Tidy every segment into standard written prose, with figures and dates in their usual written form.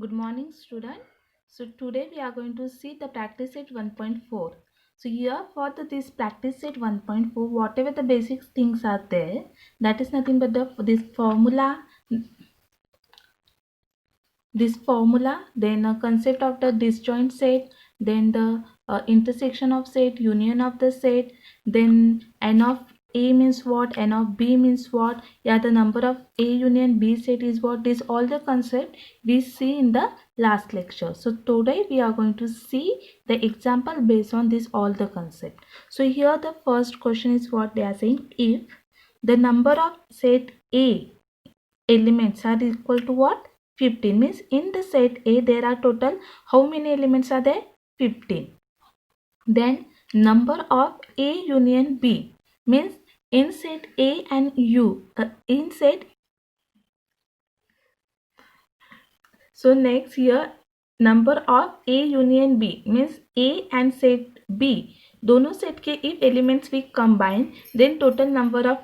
Good morning, student. So today we are going to see the practice set 1.4. So here for this practice set 1.4, whatever the basic things are there, that is nothing but this formula, then a concept of the disjoint set, then the intersection of set, union of the set, then n of a means what, n of b means what, yeah, the number of a union b set is what. This all the concept we see in the last lecture. So today we are going to see the example based on this all the concept. So here the first question is what they are saying: if the number of set a elements are equal to what? 15. Means in the set A there are total how many elements are there? 15. Then number of A union B means in set A and U in set. So next here number of A union B means A and set B दोनों set के if elements we combine then total number of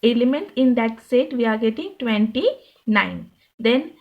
element in that set we are getting 29. Then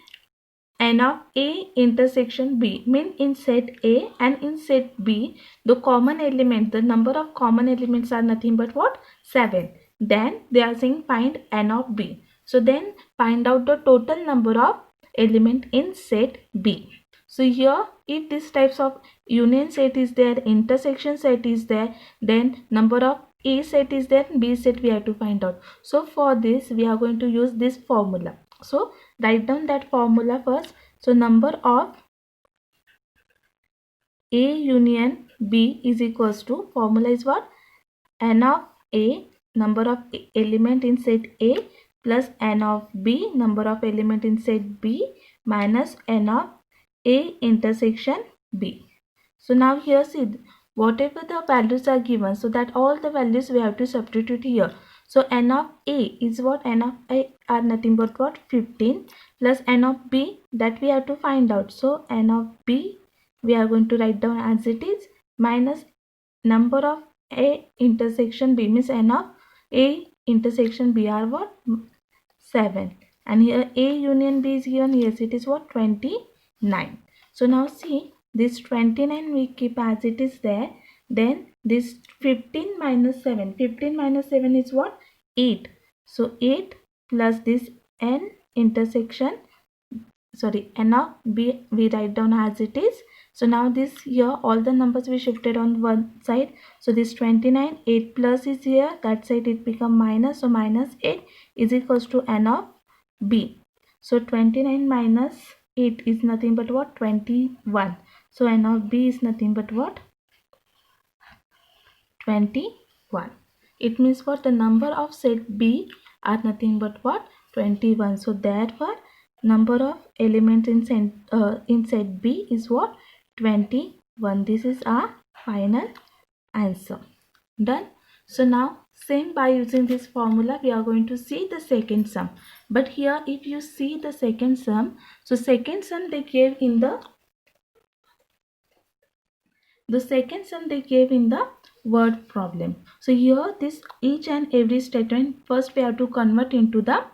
n of A intersection B means in set A and in set B the common element, the number of common elements are nothing but what? 7. Then they are saying find n of B. So then find out the total number of element in set B. So here if this types of union set is there, intersection set is there, then number of A set is there, B set we have to find out. So for this we are going to use this formula. So write down that formula first. So number of A union B is equals to, formula is what? N of A, number of element in set A, plus n of B, number of element in set B, minus n of A intersection B. So now here see whatever the values are given, so that all the values we have to substitute here. So n of A is what? N of A are nothing but what? 15 plus n of B that we have to find out. So n of B we are going to write down as it is, minus number of A intersection B means n of A intersection B are what? 7. And here A union B is given. Yes, it is what? 29. So now see this 29 we keep as it is there. Then this 15 minus 7. 15 minus 7 is what? 8. So 8 plus this n intersection, sorry, n of B we write down as it is. So now this here all the numbers we shifted on one side. So this 29, 8 plus is here, that side it become minus. So minus 8 is equals to n of B. So 29 minus 8 is nothing but what? 21. So n of B is nothing but what? 21. It means what? The number of set B are nothing but what? 21. So therefore number of elements in set B is what? 21. This is our final answer. Done. So now same by using this formula we are going to see the second sum. But here if you see the second sum, so second sum they gave in the second sum they gave in the word problem. So here this each and every statement first we have to convert into the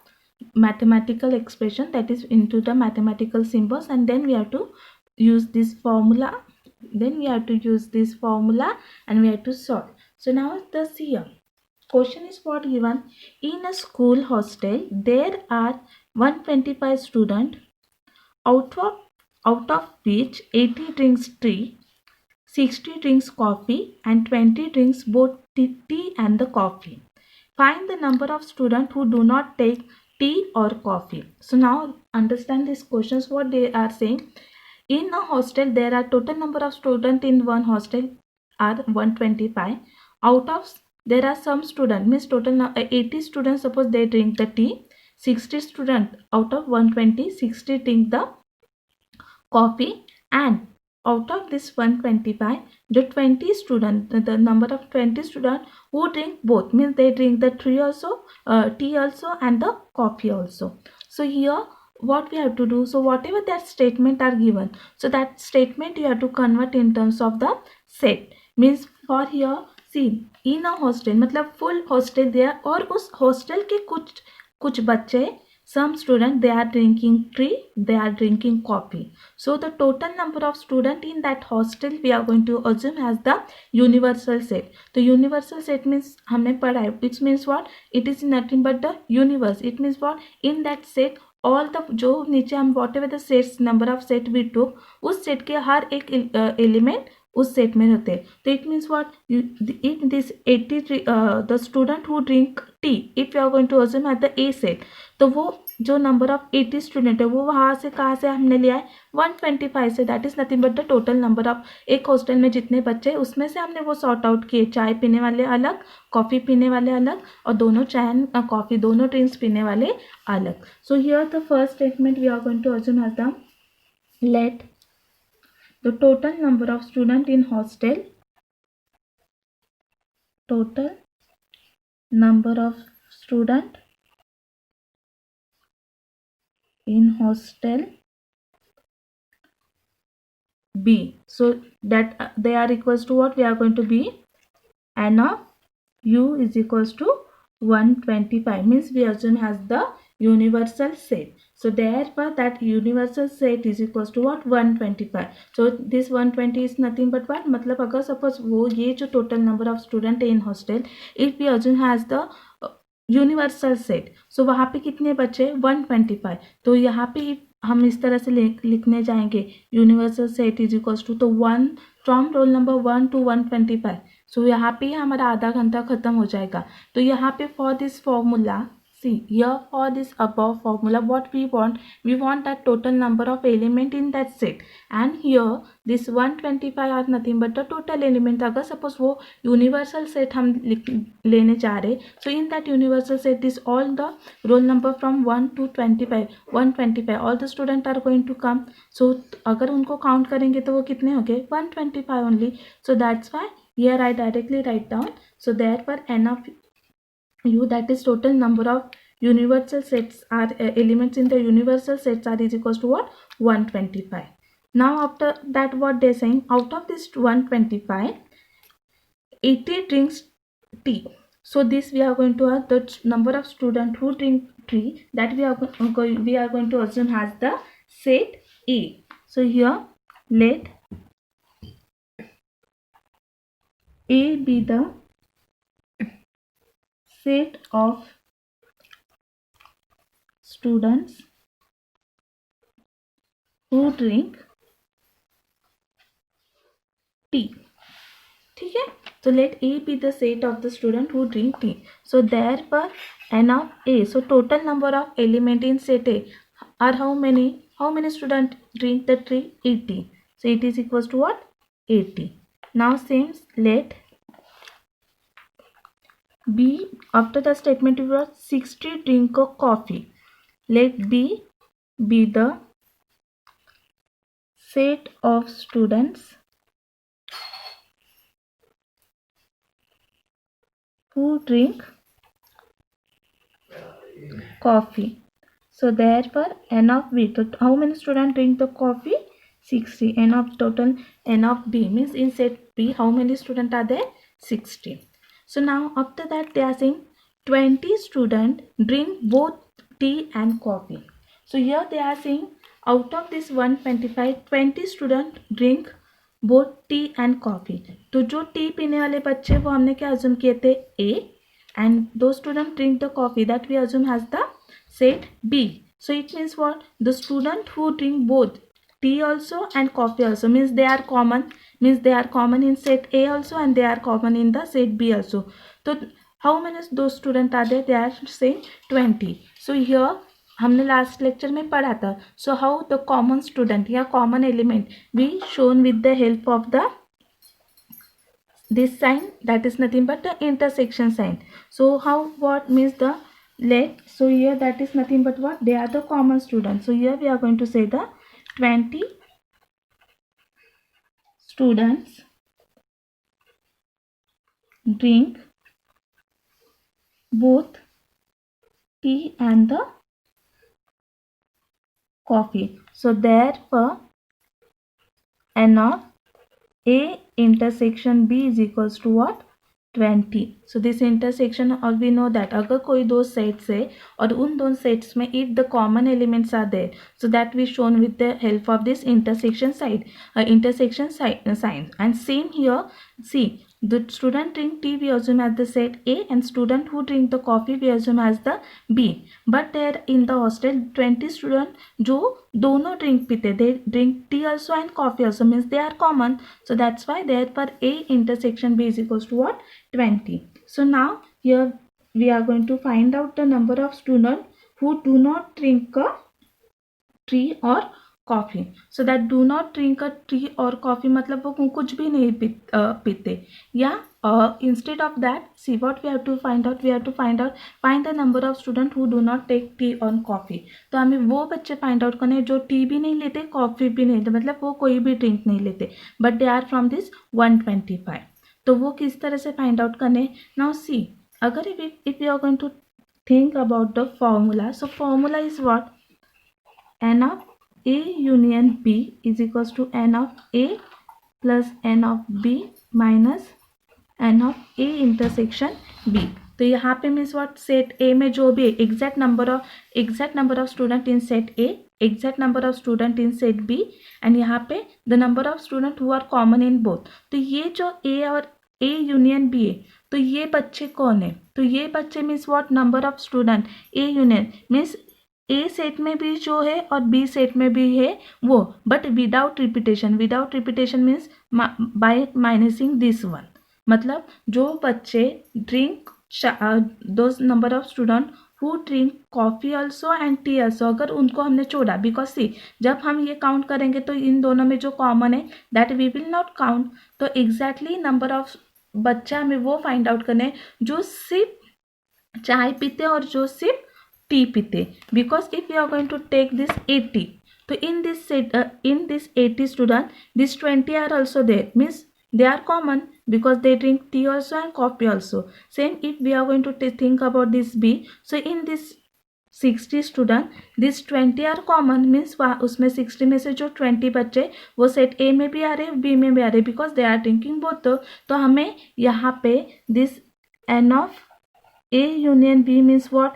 mathematical expression, that is into the mathematical symbols, and then we have to use this formula. Then we have to use this formula and we have to solve. So now this here question is what given: in a school hostel there are 125 students, out of which 80 drinks tea, 60 drinks coffee, and 20 drinks both tea and the coffee. Find the number of students who do not take tea or coffee. So now understand these questions what they are saying. In a hostel there are total number of students in one hostel are 125. Out of there are some students, means total 80 students, suppose they drink the tea. 60 students out of 120, 60 drink the coffee, and out of this 125 the 20 student, the number of 20 students who drink both, means they drink the tea also and the coffee also. So here what we have to do, so whatever that statement are given, so that statement you have to convert in terms of the set. means for here see in a hostel मतलब full hostel there, और उस hostel के कुछ बच्चे some student they are drinking tea, they are drinking coffee. So the total number of student in that hostel we are going to assume as the universal set. The universal set means हमने पढ़ा है, which means what, it is nothing but the universe. It means what, in that set all the जो नीचे हम whatever the sets number of set we took, उस set के हर एक element उस सेट में रहते हैं. तो it means what, in this 83 the student who drink tea, if you are going to assume at the A set, तो वो जो नंबर ऑफ 80 स्टूडेंट है वो वहाँ से कहाँ से हमने लिया है 125 से. That is nothing but the total number of, एक हॉस्टल में जितने बच्चे हैं उसमें से हमने वो सॉर्ट आउट किए. चाय पीने वाले अलग, कॉफ़ी पीने वाले अलग, और दोनों चाय कॉफ़ी दोनों ड्रिंक्स पीने वाले अलग. So here the first statement we are going to assume as the let the total number of student in hostel, total number of student in hostel B. So that they are equals to what, we are going to be n of u is equals to 125, means we assume has the universal set. So therefore that universal set is equals to what, 125. So this 120 is nothing but what, मतलब अगर suppose वो ये जो total number of student in hostel, if we assume has the universal set, so वहाँ पे कितने बचे 125. तो यहाँ पे हम इस तरह से लिखने जाएंगे universal set is equals to, तो 1 from roll number 1 to 125. So यहाँ पे हमारा आधा घंटा खत्म हो जाएगा. तो यहाँ पे for this formula, see here for this above formula what we want that total number of element in that set, and here this 125 are nothing but the total element. अगर suppose वो universal set हम लेने जा रहे, so in that universal set this all the roll number from 1 to 125 all the student are going to come. So अगर उनको count करेंगे तो वो कितने हो गए 125 only. So that's why here I directly write down, so therefore n of u, that is total number of universal sets are elements in the universal sets are is equals to what, 125. Now after that what they are saying, out of this 125 80 drinks tea. So this we are going to have the number of student who drink tea, that we are going to assume has the set A. So here let A be the set of students who drink tea. ठीक है, तो let A be the set of the student who drink tea. So therefore n of A, so total number of element in set A are how many students drink the tea? 80. So it is equals to what, 80. Now same let B, after the statement we wrote 60 drink of coffee. Let B be the set of students who drink coffee. So therefore n of B, so how many students drink the coffee? 60. N of total n of B means in set B how many students are there? 60. So now after that they are saying 20 students drink both tea and coffee. So here they are saying out of this 125 20 students drink both tea and coffee. तो जो T पीने वाले बच्चे वो हमने क्या assume किए थे A, and those students drink the coffee, that we assume has the set B. So it means what, the student who drink both tea also and coffee also, means they are common, in set A also and they are common in the set B also. So how many those students are there? They are saying 20. So here हमने last lecture में पढ़ा था. So how the common student या common element B shown with the help of the this sign, that is nothing but the intersection sign. So how, what means the let, so here that is nothing but what, they are the common students. So here we are going to say the 20 students drink both tea and the coffee. So therefore n of A intersection B is equals to what, 20. So this intersection, or we know that अगर कोई दो sets है और उन दोनों sets में if the common elements are there, so that we shown with the help of this intersection sign. And same here, see, the student drink tea we assume as the set A, and student who drink the coffee we assume as the B. But there in the hostel 20 student जो दोनों drink पीते, they drink tea also and coffee also, means they are common. So that's why there for A intersection B is equals to what? 20. So now here we are going to find out the number of students who do not drink a tea or coffee. So that do not drink a tea or coffee मतलब वो कुछ भी नहीं पीते, या instead of that, see what we have to find out. We have to find the number of students who do not take tea or coffee. तो हमें वो बच्चे find out करने जो टी भी नहीं लेते, कॉफ़ी भी नहीं लेते, मतलब वो कोई भी ड्रिंक नहीं लेते, but they are from this 125. तो वो किस तरह से फाइंड आउट करने? नाउ सी, अगर if you are going to think about the formula, so formula is what? n of A union B is equals to n of A plus n of B minus n of A intersection B. तो यहाँ पे means what? Set A में जो भी exact number of student in set A, exact number of student in set B, and यहाँ पे the number of student who are common in both. तो ये जो A और A यूनियन B है, तो ये बच्चे कौन है? तो ये बच्चे means what? Number of student A union means A set में भी जो है और बी सेट में भी है वो, but without repetition means by minusing this one. मतलब जो बच्चे drink, those number of student who drink coffee also and tea also, अगर उनको हमने छोड़ा, बिकॉज सी जब हम ये काउंट करेंगे तो इन दोनों में जो कॉमन है that we will not count. तो एग्जैक्टली नंबर ऑफ बच्चा हमें वो फाइंड आउट करने जो सिर्फ चाय पीते और जो सिर्फ टी पीते. Because if you are going to take this 80, तो in this 80 student this 20 are also there, means they are common because they drink tea also and coffee also. Same if we are going to think about this B, so in this 60 student this 20 are common, means उसमें 60 में से जो 20 बच्चे वो set A में भी आ रहे, B में भी आ रहे, because they are drinking both. तो हमें यहाँ पे this n of A union B means what?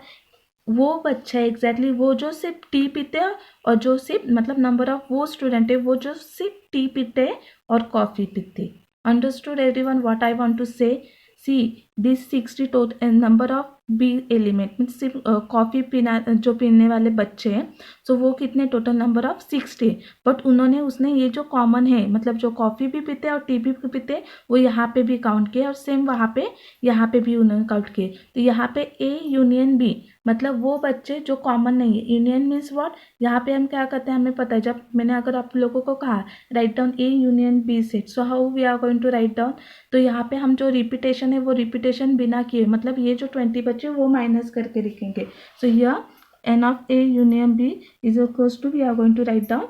वो बच्चा एग्जैक्टली वो जो सिर्फ टी पीते हैं और जो सिर्फ, मतलब नंबर ऑफ वो स्टूडेंट है वो जो सिर्फ टी पीते हैं और कॉफ़ी पीते. Understood everyone what I want to say? See this 60 total number of B element means सिर्फ कॉफ़ी पीना जो पीने वाले बच्चे हैं, सो वो कितने? Total number of 60. बट उसने ये जो कॉमन है, मतलब जो कॉफ़ी भी पीते हैं और टी भी पीते हैं, वो यहाँ पे भी काउंट किए और सेम यहाँ पे भी उन्होंने काउंट किए. तो यहाँ पे ए यूनियन बी मतलब वो बच्चे जो कॉमन नहीं है. Union means what? यहाँ पे हम क्या करते हैं हमें पता है, जब मैंने अगर आप लोगों को कहा write down A union B set, so how we are going to write down? तो यहाँ पे हम जो रिपीटेशन है वो रिपीटेशन बिना किए, मतलब ये जो 20 बच्चे वो माइनस करके लिखेंगे. So here n of A union B is equals to, we are going to write down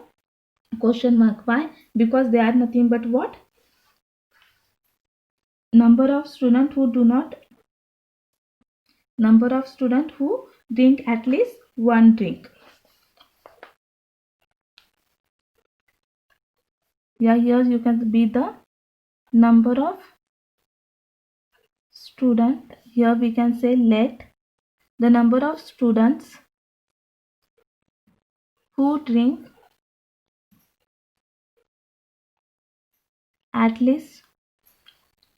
question mark. Why? Because they are nothing but what? Number of students who drink at least one drink. Yeah, here you can be the number of student. Here we can say let the number of students who drink at least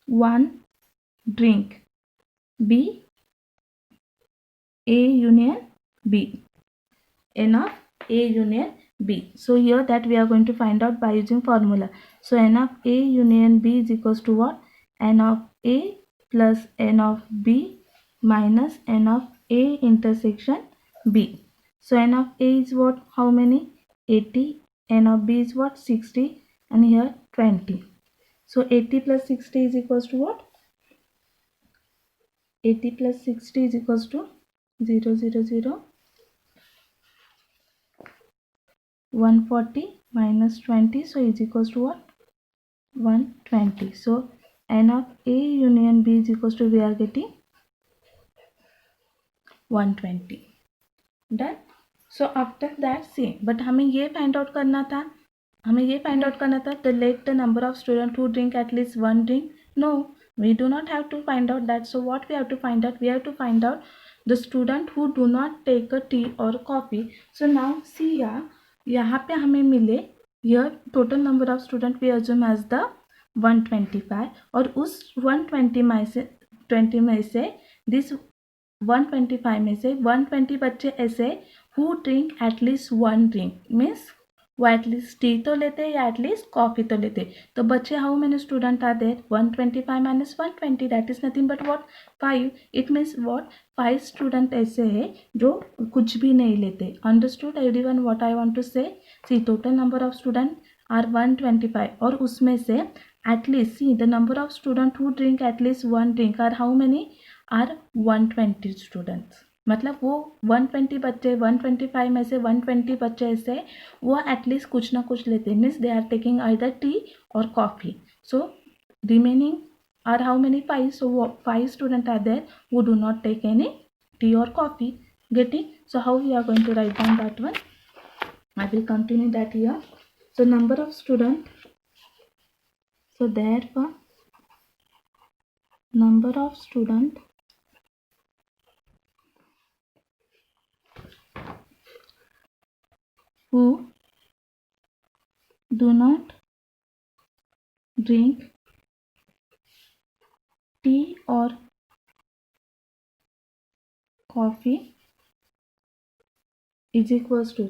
one drink be A union B. N of A union B. So here that we are going to find out by using formula. So n of A union B is equals to what? N of A plus n of B minus n of A intersection B. So n of A is what? How many? 80. N of B is what? 60. And here 20. So 80 plus 60 is equals to what? 80 plus 60 is equals to 0, 0, 0. 140 minus 20, so is equals to what? 120. So n of A union B is equals to, we are getting 120. Done. So after that see, but हमें ये find out करना था, the let the number of students who drink at least one drink. No, We do not have to find out that. So what we have to find out? We have to find out the student who do not take a tea or coffee. So now see here, यहाँ पे हमें मिले here total number of student we assume as the 125 और उस 120 में से this 125 में से 120 बच्चे ऐसे who drink at least one drink means वो एटलीस्ट टी तो लेते या एटलीस्ट कॉफी तो लेते. तो बच्चे how many student are there 125 minus 120 that is nothing but what 5. It means what 5 student ऐसे है जो कुछ भी नहीं लेते. Understood everyone what I want to say. See total number of student are 125 और उसमें से at least see the number of student who drink at least one drink are how many are 120 students. मतलब वो 120 बच्चे 125 में से 120 बच्चे ऐसे वो एटलीस्ट कुछ ना कुछ लेते means they are taking either tea और coffee. So remaining are how many 5. So 5 student are there who do not take any tea or coffee. Getting? So how we are going to write down that one? I will continue that here. So number of student. So therefore number of student who do not drink tea or coffee is equals to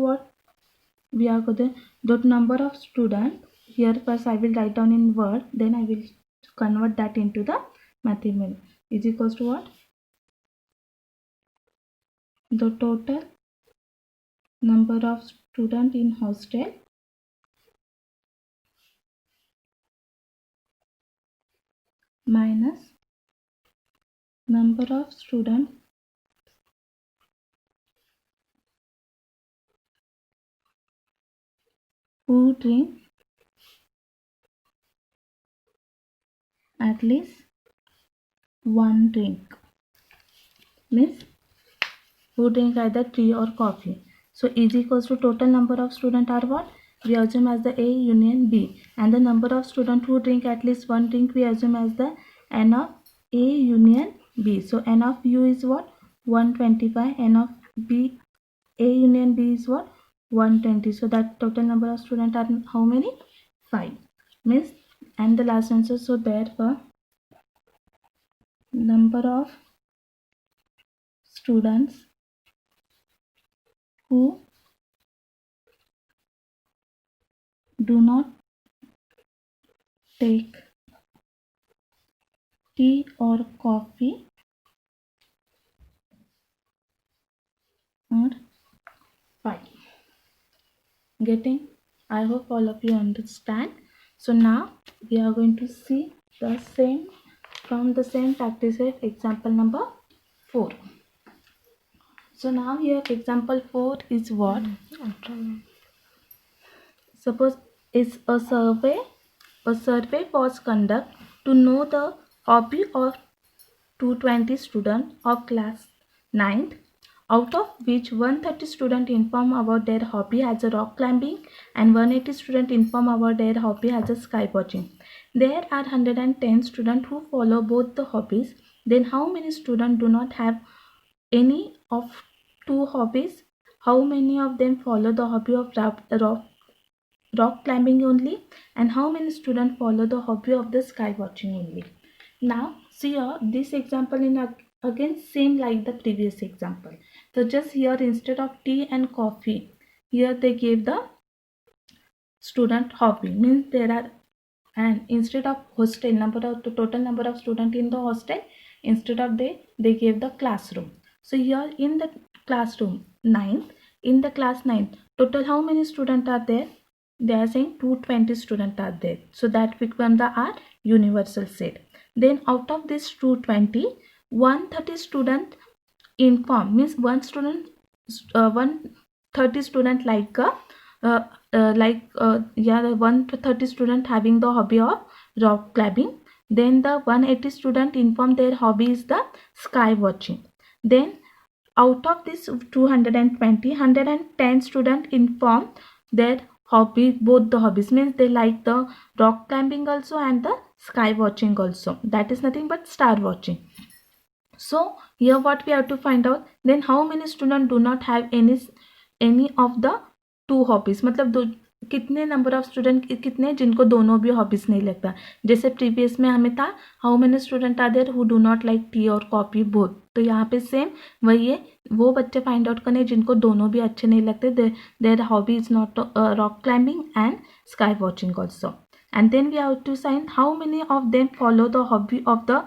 what? We are going to the number of student here. First I will write down in word, then I will convert that into the mathematical. Is equals to what? The total number of student in hostel minus number of student who drink at least one drink means who drink either tea or coffee. So is equals to total number of student are what? We assume as the A union B, and the number of student who drink at least one drink we assume as the N of A union B. So N of U is what? 125. N of B A union B is what? 120. So that total number of student are how many? 5. Means and the last answer. So therefore number of students who do not take tea or coffee are 5. Getting? I hope all of you understand. So now we are going to see the same from the same practice set example number 4. So now here example 4 is what? Suppose it's a survey. A survey was conducted to know the hobby of 220 students of class 9th, out of which 130 students inform about their hobby as a rock climbing and 180 students inform about their hobby as a skywatching. There are 110 students who follow both the hobbies. Then how many students do not have any of two hobbies? How many of them follow the hobby of rock climbing only, and how many students follow the hobby of the sky watching only? Now see here this example in again same like the previous example. So just here instead of tea and coffee, here they gave the student hobby means there are, and instead of hostel number of the total number of student in the hostel, instead of they gave the classroom. So here in the classroom 9th, in the class 9 total how many students are there? They are saying 220 students are there. So that become the our universal set. Then out of this 220, 130 student inform means 130 student like yeah, the 130 student having the hobby of rock climbing. Then the 180 student inform their hobby is the sky watching. Then out of this 220, 110 student inform their hobby, both the hobbies means they like the rock climbing also and the sky watching also, that is nothing but star watching. So here what we have to find out, then how many students do not have any of the two hobbies, मतलब दो कितने number of student कितने जिनको दोनों भी hobbies नहीं लगता. जैसे प्रीवियस में हमें था how many student are there who do not like tea और कॉफी बोथ, तो यहाँ पे सेम वही है, वो बच्चे फाइंड आउट करने जिनको दोनों भी अच्छे नहीं लगते, their hobby is not rock climbing and sky watching also. And then we have to sign how many of them follow the hobby of the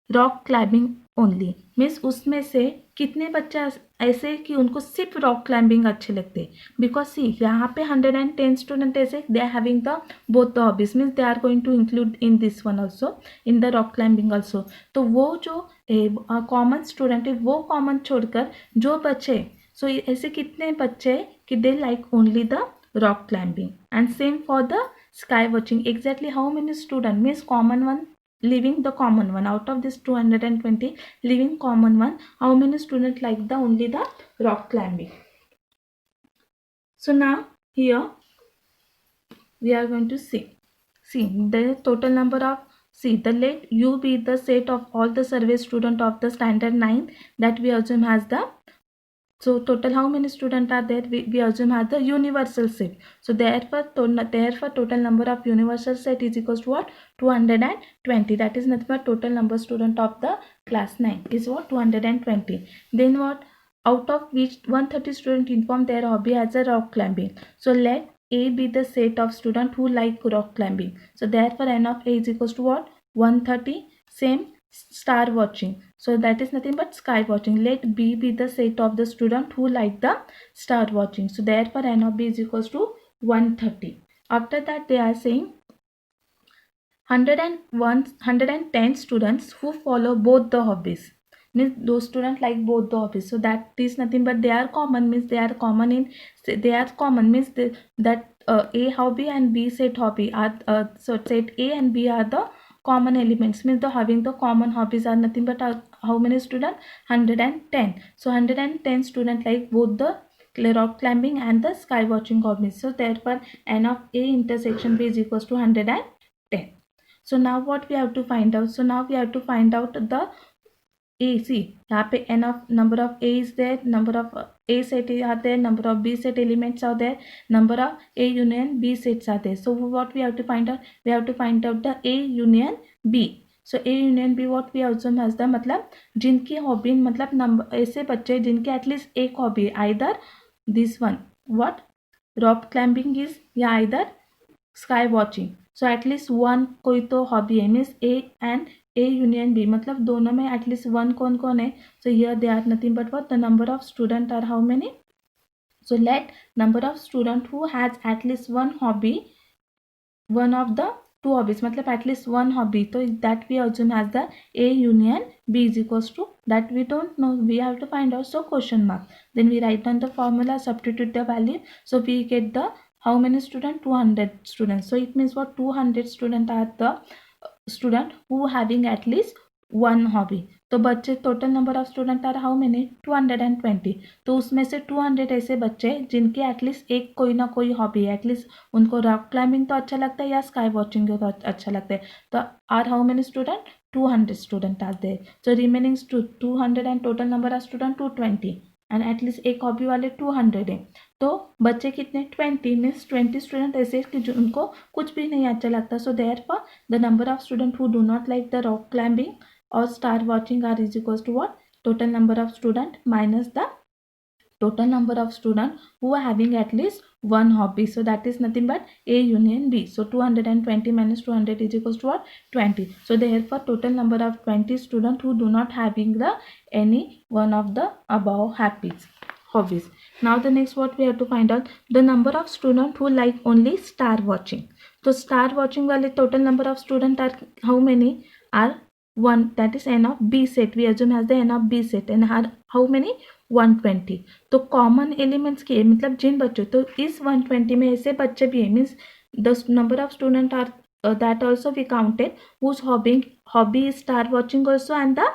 rock climbing only, means उसमें से कितने बच्चे ऐसे कि उनको सिर्फ रॉक क्लाइंबिंग अच्छे लगते हैं. बिकॉज सी यहाँ पे 110 स्टूडेंट ऐसे they are having the both the hobbies, means they are going to include in this one also in the rock climbing also. तो वो जो कॉमन स्टूडेंट है वो कॉमन छोड़कर जो बच्चे, सो ऐसे कितने बच्चे कि they like only the rock climbing. And same for the sky watching, exactly how many student, means common one, leaving the common one, out of this 220 leaving common one, how many student like the only the rock climbing. So now here we are going to see the total number of, see the let U be the set of all the survey student of the standard 9 that we assume has the, so total how many students are there, we assume has the universal set. So therefore total number of universal set is equals to what, 220. That is nothing but total number student of the class 9 is what, 220. Then what, out of which 130 student inform their hobby as a rock climbing. So let A be the set of student who like rock climbing. So therefore n of A is equals to what, 130. Same star watching, so that is nothing but sky watching. Let B be the set of the student who like the star watching. So therefore n of B is equals to 130. After that they are saying 110 students who follow both the hobbies, means those students like both the hobbies. So that is nothing but they are common, means they are common in, they are common means that A hobby and B set hobby are so set A and B are the common elements, means the having the common hobbies are nothing but how many students, 110. So 110 students like both the rock climbing and the sky watching hobbies. So therefore n of A intersection B is equals to 110. So now what we have to find out, so now we have to find out the A. See यहाँ पे n of number of A is there, number of A set are there, number of B set elements are there, number of A union B sets are there. So what we have to find out, we have to find out the A union B. So A union B what we also has the, मतलब जिनकी hobby, मतलब number ऐसे बच्चे जिनके at least एक hobby है, either this one what rock climbing is या either sky watching. So at least one कोई तो हॉबी है, means A and A union B, मतलब दोनों में एटलीस्ट वन कौन कौन है. So here they are nothing but what, the number of student are how many. So let number of student who has at least one hobby, one of the two hobbies, मतलब at least one hobby, तो that we assume as the A union B is equals to, that we don't know, we have to find out, so question mark. Then we write down the formula, substitute the value, so we get the how many student, 200 students. So it means what, 200 student are the student who having at least one hobby. तो बच्चे total number of student are how many, 220. तो उसमें से 200 ऐसे बच्चे जिनके at least एक कोई ना कोई हॉबी है, एटलीस्ट उनको रॉक क्लाइंबिंग तो अच्छा लगता है या स्काई वॉचिंग तो अच्छा लगता है. तो are how many student, 200 student are there. So remaining 200 and total number of student 220 and at least एक हॉबी वाले 200 है. तो बच्चे कितने, 20, मीन्स 20 स्टूडेंट ऐसे कि जो उनको कुछ भी नहीं अच्छा लगता. So therefore the number of student who do not like the rock climbing or star watching are is equals to what, total number of student minus the total number of student who are having at least one hobby. So that is nothing but A union B. So 220 minus 200 is equals to what, 20. So therefore total number of 20 student who do not having the any one of the above hobbies. Now the next what we have to find out, the number of student who like only star watching. So star watching वाले total number of student are how many, are 1, that is n of B set, we assume as the n of B set, and how many, 120. तो common elements के मतलब जिन बच्चों, तो इस 120 में ऐसे बच्चे भी है, means the number of student are that also we counted whose hobby is star watching also and the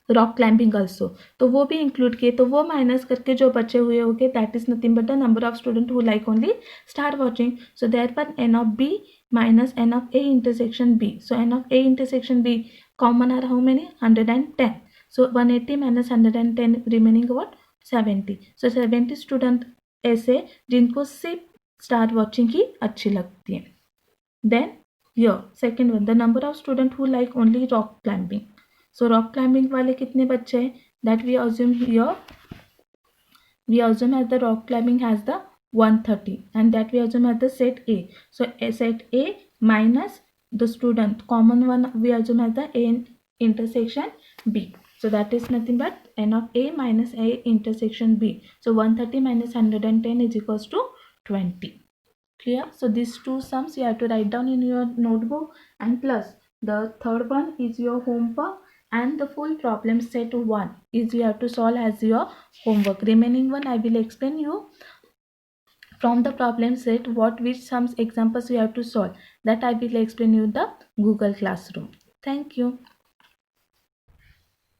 rock climbing also, तो वो भी इंक्लूड किए. तो वो माइनस करके जो बचे हुए होंगे that is nothing but the number of student who like only star watching. So therefore n of b minus n of A intersection B. So n of A intersection B common are how many? 110. So 180 minus 110 remaining what? 70. So 70 student ऐसे जिनको सिर्फ star watching की अच्छी लगती है. Then here second one, the number of students who like only rock climbing. So rock climbing वाले कितने बच्चे हैं? That we assume here, we assume as the rock climbing has the 130 and that we assume as the set A. So set A minus the student common one we assume as the A intersection B. So that is nothing but n of A minus A intersection B. So 130 minus 110 is equals to 20. Clear? So these two sums you have to write down in your notebook, and plus the third one is your homework, and the full problem set 1 is you have to solve as your homework. Remaining one I will explain you from the problem set which sums examples you have to solve. That I will explain you in the Google Classroom. Thank you.